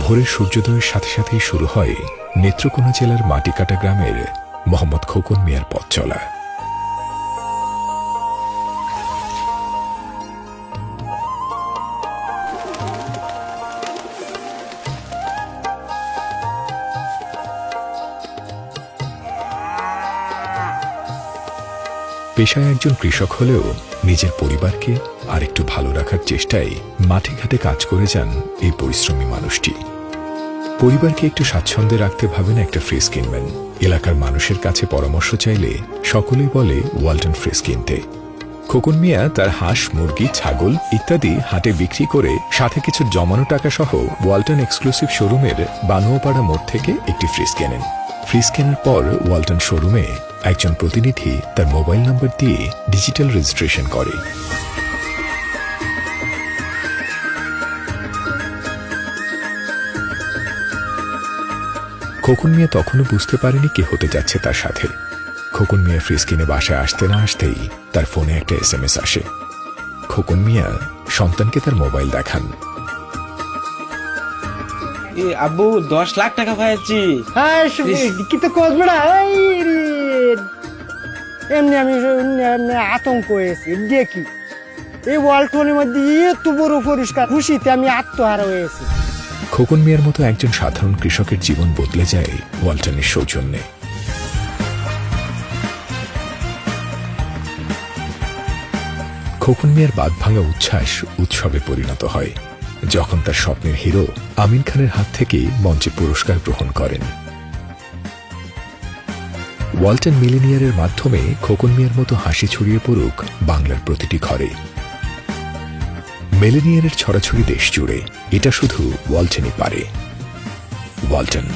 ভোরের সূর্যোদয়ের সাথে সাথেই শুরু হয় নেত্রকোনা জেলার মাটিকাটা গ্রামের মোহাম্মদ খোকন মিয়ার পথ চলা। পেশায় একজন কৃষক হলেও নিজের পরিবারকে আরেকটু ভালো রাখার চেষ্টায় মাঠে ঘাটে কাজ করে যান এই পরিশ্রমী মানুষটি। পরিবারকে একটু স্বাচ্ছন্দ্যে রাখতে ভাবেন একটা ফ্রিজ কিনবেন। এলাকার মানুষের কাছে পরামর্শ চাইলে সকলেই বলে ওয়ালটন ফ্রিজ কিনতে। খোকন মিয়া তার হাঁস, মুরগি, ছাগল ইত্যাদি হাটে বিক্রি করে সাথে কিছু জমানো টাকা সহ ওয়ালটন এক্সক্লুসিভ শোরুমের বানুয়াপাড়া মোড় থেকে একটি ফ্রিজ কেনেন। ফ্রিজ কেনার পর ওয়ালটন শোরুমে একজন প্রতিনিধি তার মোবাইল নম্বর দিয়ে ডিজিটাল রেজিস্ট্রেশন করে। খোকন মিয়া তখনও বুঝতে পারেনি কি হতে যাচ্ছে তার সাথে। খোকন মিয়া ফ্রিজ কিনে বাসায় আসতে না আসতেই তার ফোনে একটা SMS আসে। খোকন মিয়া সন্তানকে তার মোবাইল দেখান। আব্বু 10 লাখ টাকা পাইছি। কি তো করবে না, এমনি আমি আতঙ্ক হয়েছি দেখি এই ওয়ালটনের মধ্যে এত বড় পরিষ্কার, খুশিতে আমি আত্মহারা হয়েছি। খোকন মিয়ার মতো একজন সাধারণ কৃষকের জীবন বদলে যায় ওয়ালটনের সৌজন্যে। খোকন মিয়ার বাঁধভাঙা উচ্ছ্বাস উৎসবে পরিণত হয় যখন তার স্বপ্নের হিরো আমিন খানের হাত থেকে মঞ্চে পুরস্কার গ্রহণ করেন। ওয়ালটন মিলিনিয়ারের মাধ্যমে খোকন মিয়ার মতো হাসি ছড়িয়ে পড়ুক বাংলার প্রতিটি ঘরে। মিলিনিয়ারের ছড়াছড়ি দেশ জুড়ে, এটা শুধু ওয়ালটনই পারে। ওয়ালটন।